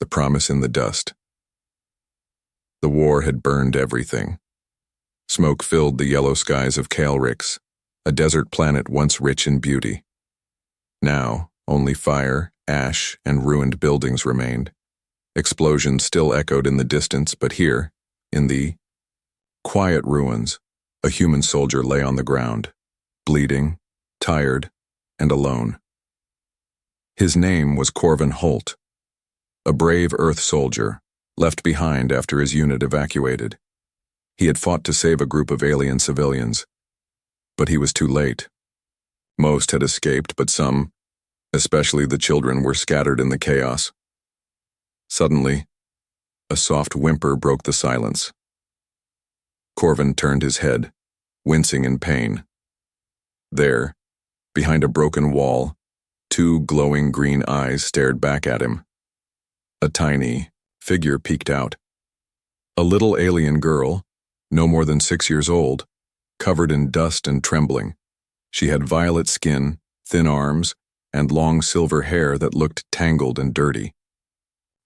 The promise in the dust. The war had burned everything. Smoke filled the yellow skies of Kalrix, a desert planet once rich in beauty. Now, only fire, ash, and ruined buildings remained. Explosions still echoed in the distance, but here, in the quiet ruins, a human soldier lay on the ground, bleeding, tired, and alone. His name was Corvin Holt, a brave Earth soldier, left behind after his unit evacuated. He had fought to save a group of alien civilians, but he was too late. Most had escaped, but some, especially the children, were scattered in the chaos. Suddenly, a soft whimper broke the silence. Corvin turned his head, wincing in pain. There, behind a broken wall, two glowing green eyes stared back at him. A tiny figure peeked out. A little alien girl, no more than 6 years old, covered in dust and trembling. She had violet skin, thin arms, and long silver hair that looked tangled and dirty.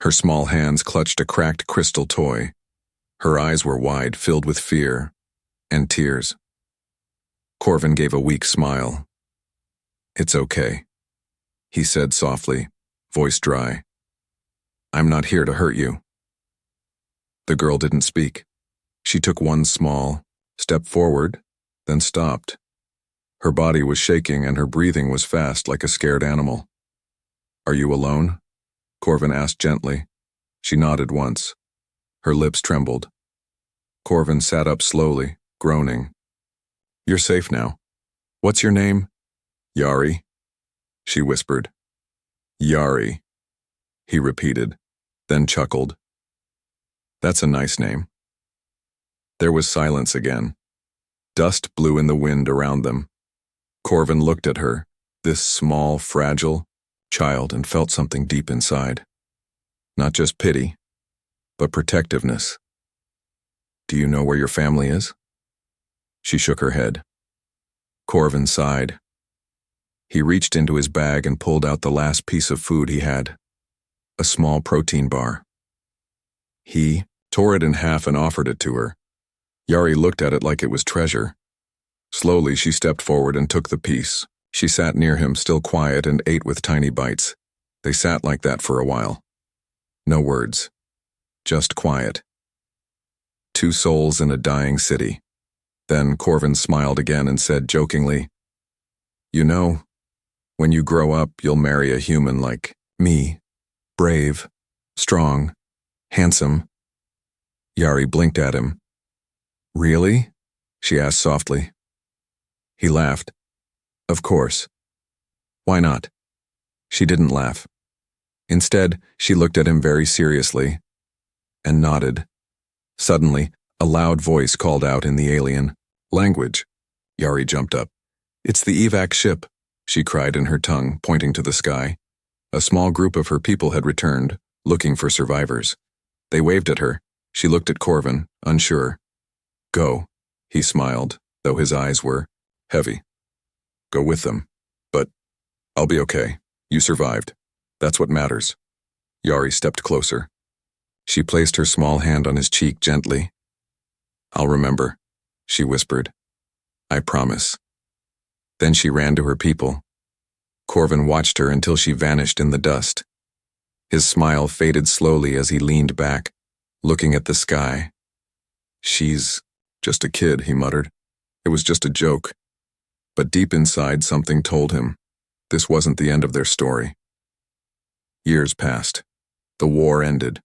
Her small hands clutched a cracked crystal toy. Her eyes were wide, filled with fear and tears. Corvin gave a weak smile. "It's okay," he said softly, voice dry. "I'm not here to hurt you." The girl didn't speak. She took one small step forward, then stopped. Her body was shaking and her breathing was fast like a scared animal. "Are you alone?" Corvin asked gently. She nodded once. Her lips trembled. Corvin sat up slowly, groaning. "You're safe now. What's your name?" "Yari," she whispered. "Yari," he repeated, then chuckled. "That's a nice name." There was silence again. Dust blew in the wind around them. Corvin looked at her, this small, fragile child, and felt something deep inside. Not just pity, but protectiveness. "Do you know where your family is?" She shook her head. Corvin sighed. He reached into his bag and pulled out the last piece of food he had, a small protein bar. He tore it in half and offered it to her. Yari looked at it like it was treasure. Slowly, she stepped forward and took the piece. She sat near him, still quiet, and ate with tiny bites. They sat like that for a while. No words. Just quiet. Two souls in a dying city. Then Corvin smiled again and said jokingly, "You know, when you grow up, you'll marry a human like me. Brave, strong, handsome." Yari blinked at him. "Really?" she asked softly. He laughed. "Of course. Why not?" She didn't laugh. Instead, she looked at him very seriously and nodded. Suddenly, a loud voice called out in the alien language. Yari jumped up. "It's the evac ship," she cried in her tongue, pointing to the sky. A small group of her people had returned, looking for survivors. They waved at her. She looked at Corvin, unsure. "Go," he smiled, though his eyes were heavy. "Go with them. But I'll be okay. You survived. That's what matters." Yari stepped closer. She placed her small hand on his cheek gently. "I'll remember," she whispered. "I promise." Then she ran to her people. Corvin watched her until she vanished in the dust. His smile faded slowly as he leaned back, looking at the sky. "She's just a kid," he muttered. "It was just a joke." But deep inside, something told him this wasn't the end of their story. Years passed. The war ended.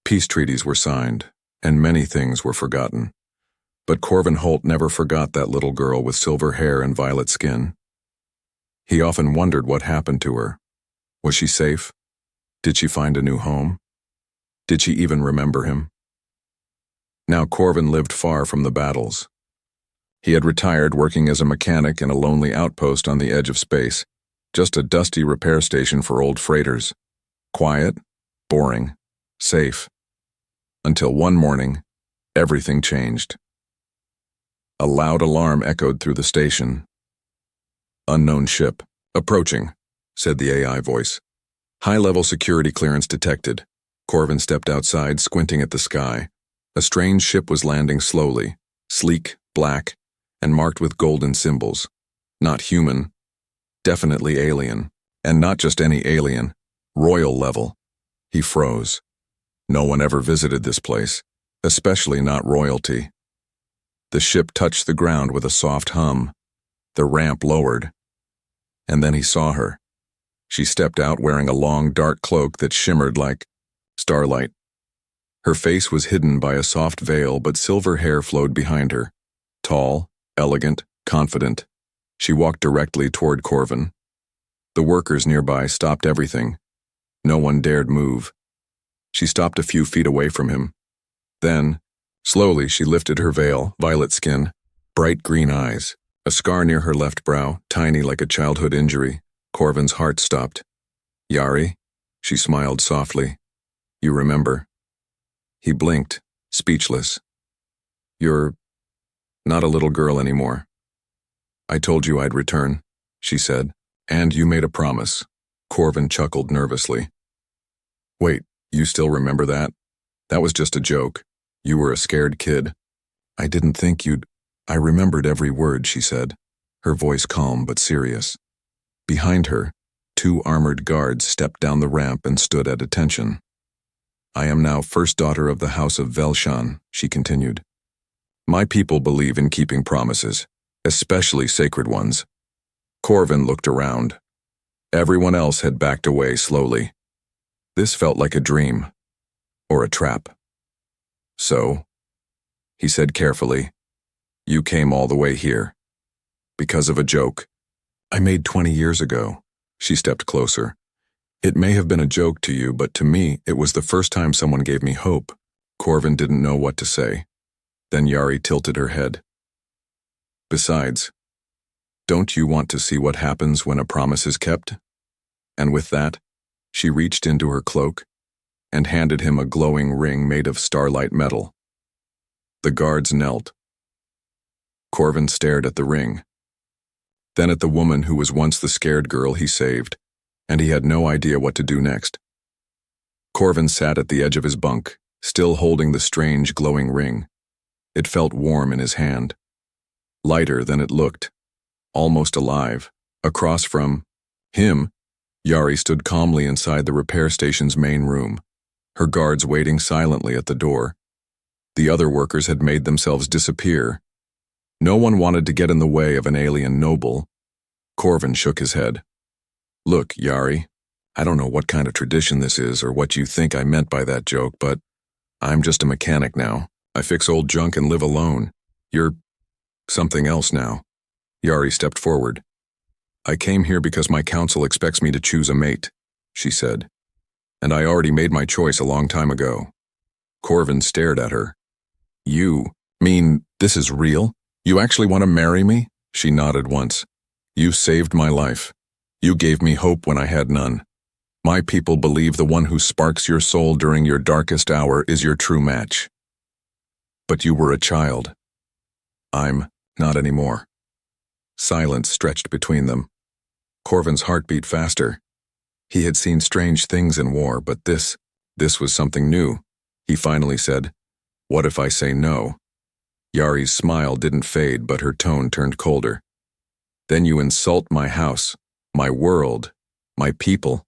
Peace treaties were signed, and many things were forgotten. But Corvin Holt never forgot that little girl with silver hair and violet skin. He often wondered what happened to her. Was she safe? Did she find a new home? Did she even remember him? Now Corvin lived far from the battles. He had retired, working as a mechanic in a lonely outpost on the edge of space, just a dusty repair station for old freighters. Quiet, boring, safe. Until one morning, everything changed. A loud alarm echoed through the station. "Unknown ship. Approaching," said the AI voice. "High-level security clearance detected. Corvin stepped outside, squinting at the sky. A strange ship was landing slowly, sleek, black, and marked with golden symbols. Not human, definitely alien. And not just any alien, royal level. He froze. No one ever visited this place, especially not royalty. The ship touched the ground with a soft hum. The ramp lowered. And then he saw her. She stepped out wearing a long, dark cloak that shimmered like starlight. Her face was hidden by a soft veil, but silver hair flowed behind her. Tall, elegant, confident. She walked directly toward Corvin. The workers nearby stopped everything. No one dared move. She stopped a few feet away from him. Then, slowly, she lifted her veil, violet skin, bright green eyes, a scar near her left brow, tiny like a childhood injury. Corvin's heart stopped. "Yari?" She smiled softly. "You remember?" He blinked, speechless. "You're not a little girl anymore. I told you I'd return," she said. "And you made a promise." Corvin chuckled nervously. "Wait, you still remember that? That was just a joke. You were a scared kid." "I didn't think you'd—" "I remembered every word," she said, her voice calm but serious. Behind her, 2 armored guards stepped down the ramp and stood at attention. "I am now first daughter of the House of Velshan," she continued. "My people believe in keeping promises, especially sacred ones." Corvin looked around. Everyone else had backed away slowly. This felt like a dream, or a trap. "So," he said carefully, "you came all the way here. Because of a joke I made 20 years ago." She stepped closer. "It may have been a joke to you, but to me, it was the first time someone gave me hope." Corvin didn't know what to say. Then Yari tilted her head. "Besides, don't you want to see what happens when a promise is kept?" And with that, she reached into her cloak and handed him a glowing ring made of starlight metal. The guards knelt. Corvin stared at the ring, then at the woman who was once the scared girl he saved, and he had no idea what to do next. Corvin sat at the edge of his bunk, still holding the strange glowing ring. It felt warm in his hand, lighter than it looked, almost alive. Across from him, Yari stood calmly inside the repair station's main room, her guards waiting silently at the door. The other workers had made themselves disappear. No one wanted to get in the way of an alien noble. Corvin shook his head. "Look, Yari, I don't know what kind of tradition this is or what you think I meant by that joke, but I'm just a mechanic now. I fix old junk and live alone. You're something else now." Yari stepped forward. "I came here because my council expects me to choose a mate," she said. "And I already made my choice a long time ago." Corvin stared at her. "You mean this is real? You actually want to marry me?" She nodded once. "You saved my life. You gave me hope when I had none. My people believe the one who sparks your soul during your darkest hour is your true match. But you were a child. I'm not anymore." Silence stretched between them. Corvin's heart beat faster. He had seen strange things in war, but this was something new. He finally said, "What if I say no?" Yari's smile didn't fade, but her tone turned colder. "Then you insult my house, my world, my people."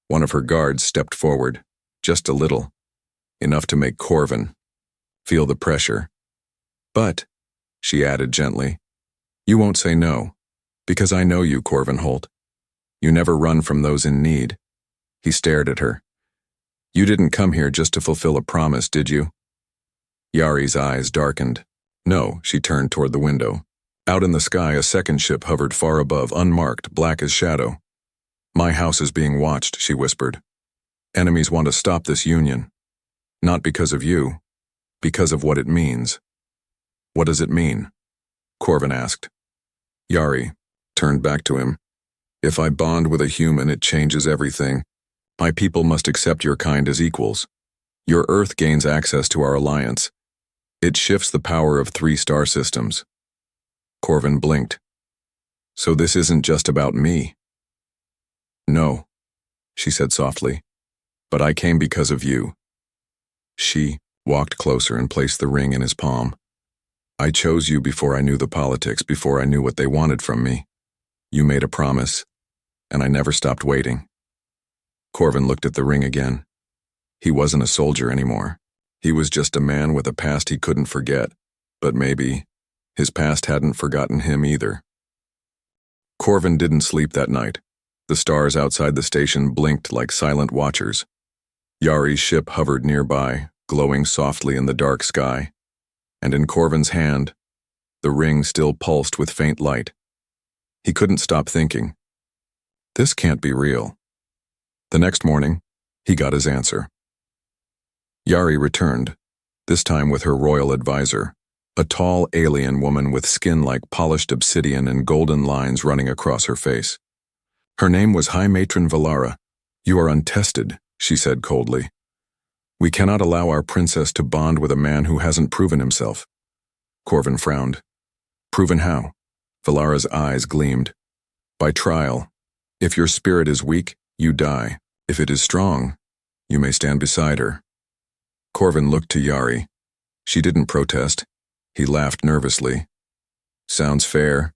One of her guards stepped forward, just a little, enough to make Corvin feel the pressure. "But," she added gently, "you won't say no, because I know you, Corvin Holt. You never run from those in need." He stared at her. "You didn't come here just to fulfill a promise, did you?" Yari's eyes darkened. "No," she turned toward the window. Out in the sky, a second ship hovered far above, unmarked, black as shadow. "My house is being watched," she whispered. "Enemies want to stop this union. Not because of you, because of what it means." "What does it mean?" Corvin asked. Yari turned back to him. "If I bond with a human, it changes everything. My people must accept your kind as equals. Your Earth gains access to our alliance. It shifts the power of 3 star systems." Corvin blinked. "So this isn't just about me?" "No," she said softly. But I came because of you." She walked closer and placed the ring in his palm. "I chose you before I knew the politics, before I knew what they wanted from me. You made a promise, and I never stopped waiting." Corvin looked at the ring again. He wasn't a soldier anymore. He was just a man with a past he couldn't forget, but maybe his past hadn't forgotten him either. Corvin didn't sleep that night. The stars outside the station blinked like silent watchers. Yari's ship hovered nearby, glowing softly in the dark sky, and in Corvin's hand, the ring still pulsed with faint light. He couldn't stop thinking, this can't be real. The next morning, he got his answer. Yari returned, this time with her royal advisor, a tall alien woman with skin like polished obsidian and golden lines running across her face. Her name was High Matron Valara. "You are untested," she said coldly. "We cannot allow our princess to bond with a man who hasn't proven himself." Corvin frowned. "Proven how?" Valara's eyes gleamed. "By trial. If your spirit is weak, you die. If it is strong, you may stand beside her." Corvin looked to Yari. She didn't protest. He laughed nervously. "Sounds fair."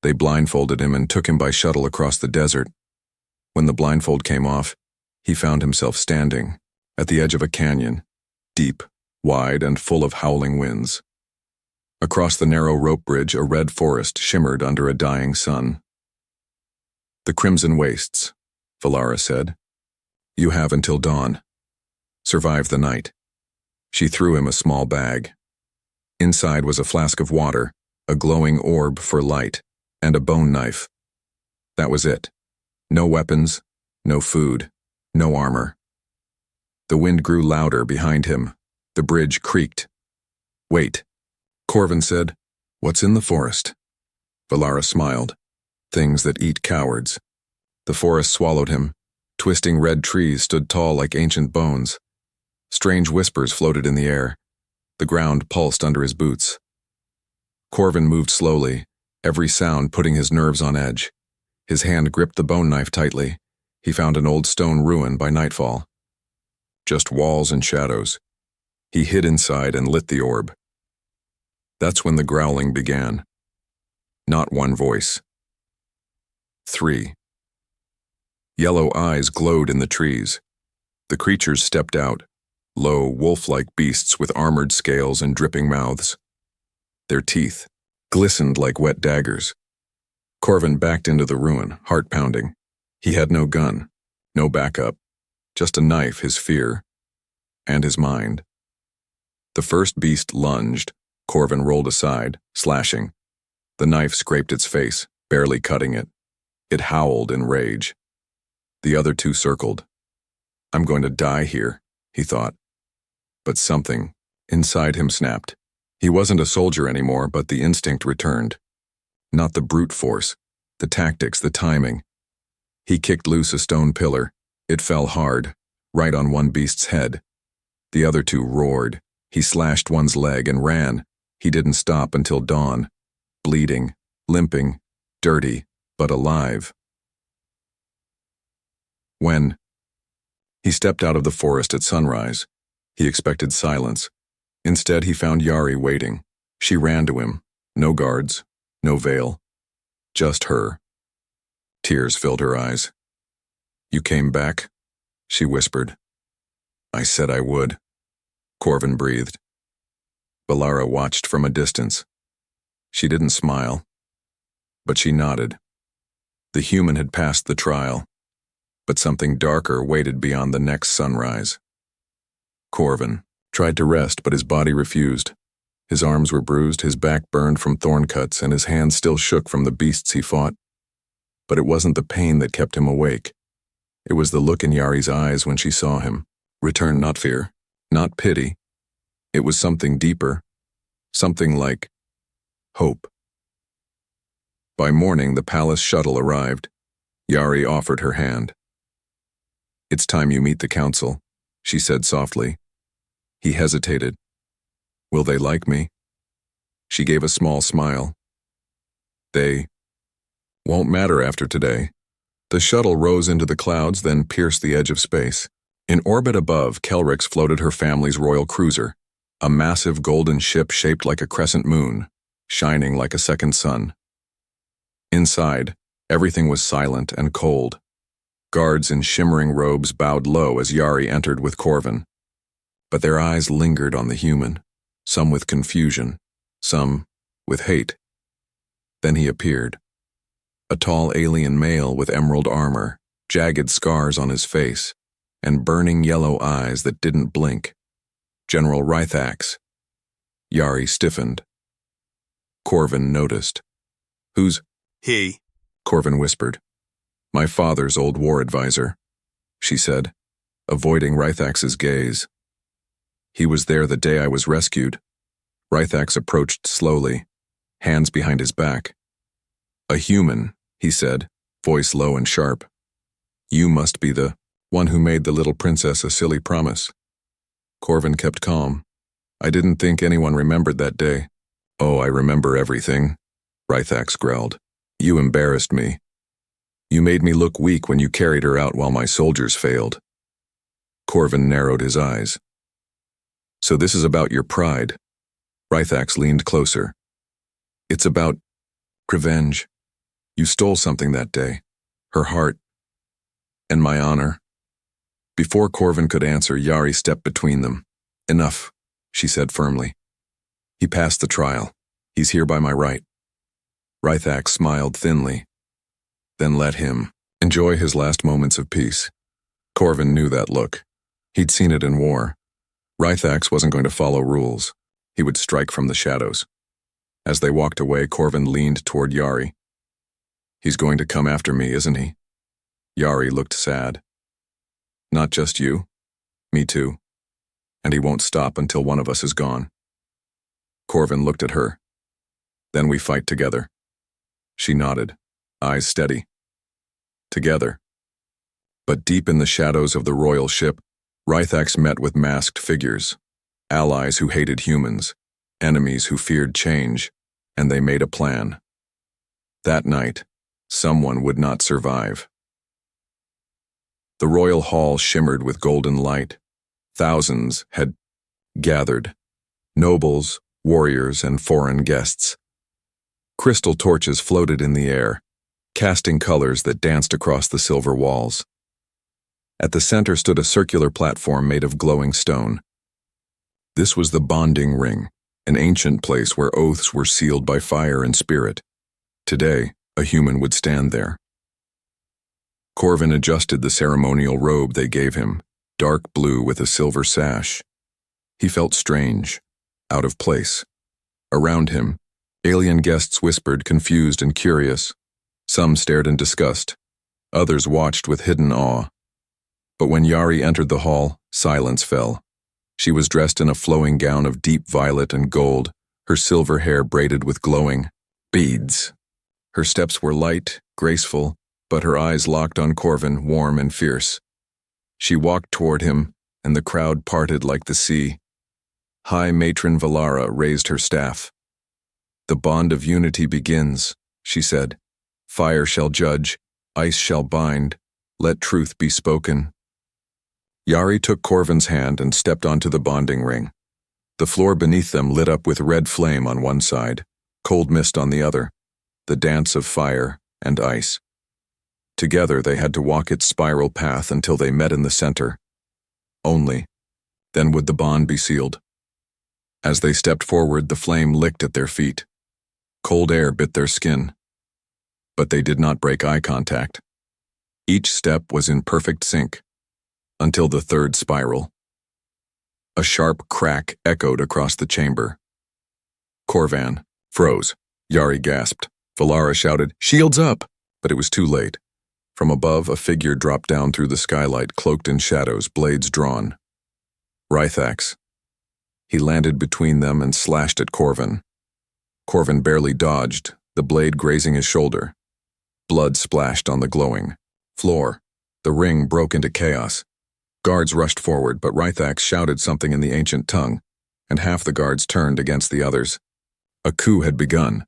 They blindfolded him and took him by shuttle across the desert. When the blindfold came off, he found himself standing at the edge of a canyon, deep, wide, and full of howling winds. Across the narrow rope bridge, a red forest shimmered under a dying sun. "The Crimson Wastes," Valara said. "You have until dawn. Survive the night." She threw him a small bag. Inside was a flask of water, a glowing orb for light, and a bone knife. That was it. No weapons, no food, no armor. The wind grew louder behind him. The bridge creaked. "Wait," Corvin said. "What's in the forest?" Valara smiled. "Things that eat cowards." The forest swallowed him. Twisting red trees stood tall like ancient bones. Strange whispers floated in the air. The ground pulsed under his boots. Corvin moved slowly, every sound putting his nerves on edge. His hand gripped the bone knife tightly. He found an old stone ruin by nightfall. Just walls and shadows. He hid inside and lit the orb. That's when the growling began. Not one voice. 3. Yellow eyes glowed in the trees. The creatures stepped out, low, wolf-like beasts with armored scales and dripping mouths. Their teeth glistened like wet daggers. Corvin backed into the ruin, heart pounding. He had no gun, no backup, just a knife, his fear, and his mind. The first beast lunged. Corvin rolled aside, slashing. The knife scraped its face, barely cutting it. It howled in rage. The other two circled. "I'm going to die here," he thought. But something inside him snapped. He wasn't a soldier anymore, but the instinct returned. Not the brute force, the tactics, the timing. He kicked loose a stone pillar. It fell hard, right on one beast's head. The other two roared. He slashed one's leg and ran. He didn't stop until dawn, bleeding, limping, dirty, but alive. When he stepped out of the forest at sunrise, he expected silence. Instead, he found Yari waiting. She ran to him. No guards, no veil. Just her. Tears filled her eyes. "You came back?" she whispered. "I said I would," Corvin breathed. Valara watched from a distance. She didn't smile, but she nodded. The human had passed the trial, but something darker waited beyond the next sunrise. Corvin tried to rest, but his body refused. His arms were bruised, his back burned from thorn cuts, and his hands still shook from the beasts he fought. But it wasn't the pain that kept him awake. It was the look in Yari's eyes when she saw him. Return, not fear, not pity. It was something deeper, something like hope. By morning, the palace shuttle arrived. Yari offered her hand. "It's time you meet the council," she said softly. He hesitated. "Will they like me?" She gave a small smile. "They won't matter after today." The shuttle rose into the clouds, then pierced the edge of space. In orbit above, Kelrix floated her family's royal cruiser, a massive golden ship shaped like a crescent moon, shining like a second sun. Inside, everything was silent and cold. Guards in shimmering robes bowed low as Yari entered with Corvin. But their eyes lingered on the human, some with confusion, some with hate. Then he appeared. A tall alien male with emerald armor, jagged scars on his face, and burning yellow eyes that didn't blink. General Rythax. Yari stiffened. Corvin noticed. "Who's He?" Corvin whispered. "My father's old war advisor," she said, avoiding Rythax's gaze. "He was there the day I was rescued." Rythax approached slowly, hands behind his back. "A human," he said, voice low and sharp. "You must be the one who made the little princess a silly promise." Corvin kept calm. "I didn't think anyone remembered that day." "Oh, I remember everything," Rythax growled. "You embarrassed me. You made me look weak when you carried her out while my soldiers failed." Corvin narrowed his eyes. "So this is about your pride." Rythax leaned closer. "It's about revenge. You stole something that day. Her heart. And my honor." Before Corvin could answer, Yari stepped between them. "Enough," she said firmly. "He passed the trial. He's here by my right." Rythax smiled thinly. "Then let him enjoy his last moments of peace." Corvin knew that look. He'd seen it in war. Rythax wasn't going to follow rules. He would strike from the shadows. As they walked away, Corvin leaned toward Yari. "He's going to come after me, isn't he?" Yari looked sad. "Not just you. Me too. And he won't stop until one of us is gone." Corvin looked at her. "Then we fight together." She nodded, eyes steady. Together. But deep in the shadows of the royal ship, Rythax met with masked figures, allies who hated humans, enemies who feared change, and they made a plan. That night, someone would not survive. The royal hall shimmered with golden light. Thousands had gathered, nobles, warriors, and foreign guests. Crystal torches floated in the air, casting colors that danced across the silver walls. At the center stood a circular platform made of glowing stone. This was the bonding ring, an ancient place where oaths were sealed by fire and spirit. Today, a human would stand there. Corvin adjusted the ceremonial robe they gave him, dark blue with a silver sash. He felt strange, out of place. Around him, alien guests whispered, confused and curious. Some stared in disgust. Others watched with hidden awe. But when Yari entered the hall, silence fell. She was dressed in a flowing gown of deep violet and gold, her silver hair braided with glowing beads. Her steps were light, graceful, but her eyes locked on Corvin, warm and fierce. She walked toward him, and the crowd parted like the sea. High Matron Valara raised her staff. "The bond of unity begins," she said. "Fire shall judge, ice shall bind, let truth be spoken." Yari took Corvin's hand and stepped onto the bonding ring. The floor beneath them lit up with red flame on one side, cold mist on the other, the dance of fire and ice. Together they had to walk its spiral path until they met in the center. Only then would the bond be sealed. As they stepped forward, the flame licked at their feet. Cold air bit their skin. But they did not break eye contact. Each step was in perfect sync, until the third spiral. A sharp crack echoed across the chamber. Corvan froze. Yari gasped. Valara shouted, "Shields up!" But it was too late. From above, a figure dropped down through the skylight, cloaked in shadows, blades drawn. Rythax. He landed between them and slashed at Corvin. Corvin barely dodged, the blade grazing his shoulder. Blood splashed on the glowing floor. The ring broke into chaos. Guards rushed forward, but Rythax shouted something in the ancient tongue, and half the guards turned against the others. A coup had begun.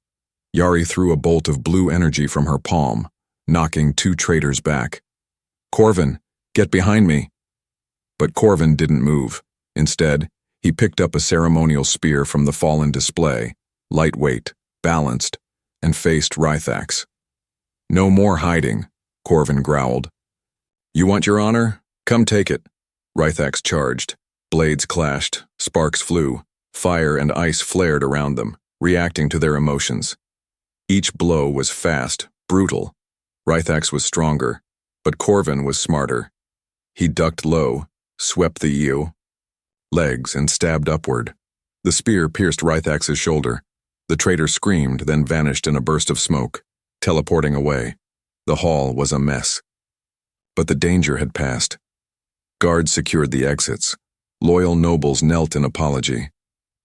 Yari threw a bolt of blue energy from her palm, knocking two traitors back. "Corvin, get behind me!" But Corvin didn't move. Instead, he picked up a ceremonial spear from the fallen display, lightweight, balanced, and faced Rythax. "No more hiding," Corvin growled. "You want your honor? Come take it." Rythax charged. Blades clashed, sparks flew, fire and ice flared around them, reacting to their emotions. Each blow was fast, brutal. Rythax was stronger, but Corvin was smarter. He ducked low, swept the eel, legs, and stabbed upward. The spear pierced Rythax's shoulder. The traitor screamed, then vanished in a burst of smoke, teleporting away. The hall was a mess. But the danger had passed. Guards secured the exits. Loyal nobles knelt in apology.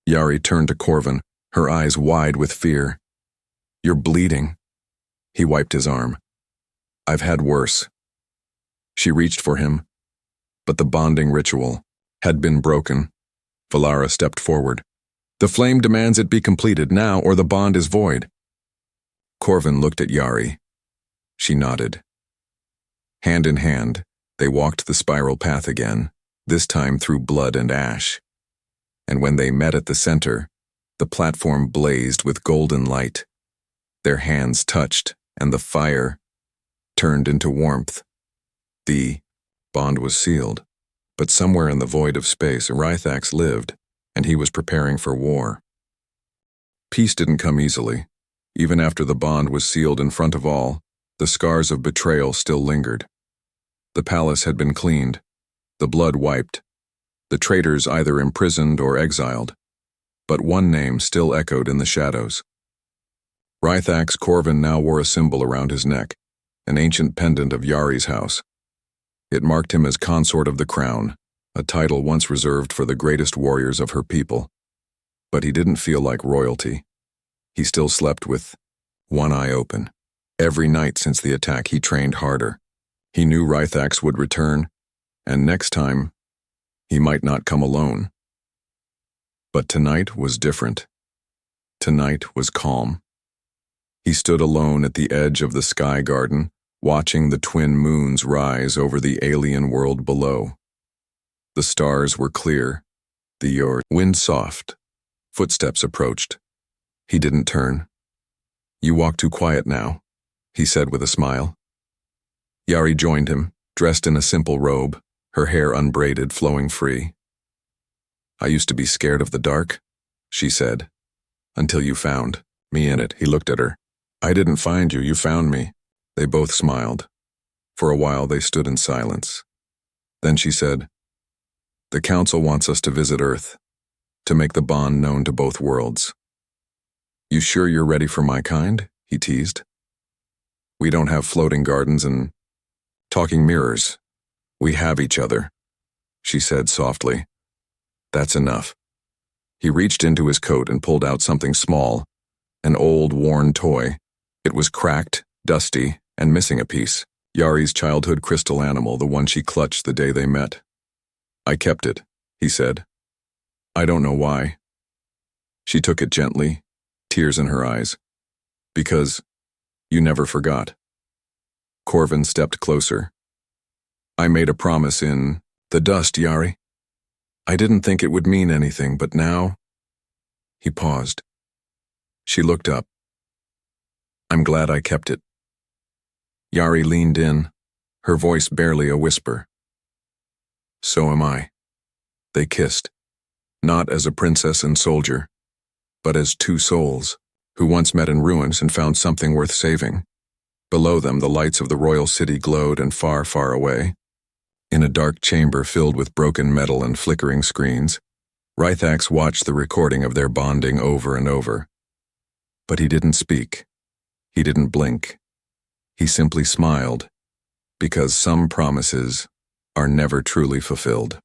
Yari turned to Corvin, her eyes wide with fear. "You're bleeding." He wiped his arm. "I've had worse." She reached for him, but the bonding ritual had been broken. Valara stepped forward. "The flame demands it be completed now, or the bond is void." Corvin looked at Yari. She nodded. Hand in hand, they walked the spiral path again, this time through blood and ash. And when they met at the center, the platform blazed with golden light. Their hands touched, and the fire turned into warmth. The bond was sealed, but somewhere in the void of space, Rythax lived, and he was preparing for war. Peace didn't come easily. Even after the bond was sealed in front of all, the scars of betrayal still lingered. The palace had been cleaned, the blood wiped, the traitors either imprisoned or exiled, but one name still echoed in the shadows. Rythax Corvin now wore a symbol around his neck, an ancient pendant of Yari's house. It marked him as consort of the crown, a title once reserved for the greatest warriors of her people. But he didn't feel like royalty. He still slept with one eye open. Every night since the attack, he trained harder. He knew Rythax would return, and next time, he might not come alone. But tonight was different. Tonight was calm. He stood alone at the edge of the sky garden, watching the twin moons rise over the alien world below. The stars were clear, the wind soft. Footsteps approached. He didn't turn. "You walk too quiet now," he said with a smile. Yari joined him, dressed in a simple robe, her hair unbraided, flowing free. "I used to be scared of the dark," she said, "until you found me in it." He looked at her. "I didn't find you, you found me." They both smiled. For a while they stood in silence. Then she said, "The council wants us to visit Earth, to make the bond known to both worlds." "You sure you're ready for my kind?" he teased. "We don't have floating gardens and talking mirrors. We have each other," she said softly. "That's enough." He reached into his coat and pulled out something small, an old, worn toy. It was cracked, dusty, and missing a piece. Yari's childhood crystal animal, the one she clutched the day they met. "I kept it," he said. "I don't know why." She took it gently, tears in her eyes. "Because you never forgot." Corvin stepped closer. "I made a promise in the dust, Yari. I didn't think it would mean anything, but now—" He paused. She looked up. "I'm glad I kept it." Yari leaned in, her voice barely a whisper. "So am I." They kissed, not as a princess and soldier, but as two souls who once met in ruins and found something worth saving. Below them, the lights of the royal city glowed, and far, far away, in a dark chamber filled with broken metal and flickering screens, Rythax watched the recording of their bonding over and over. But he didn't speak. He didn't blink. He simply smiled, because some promises are never truly fulfilled.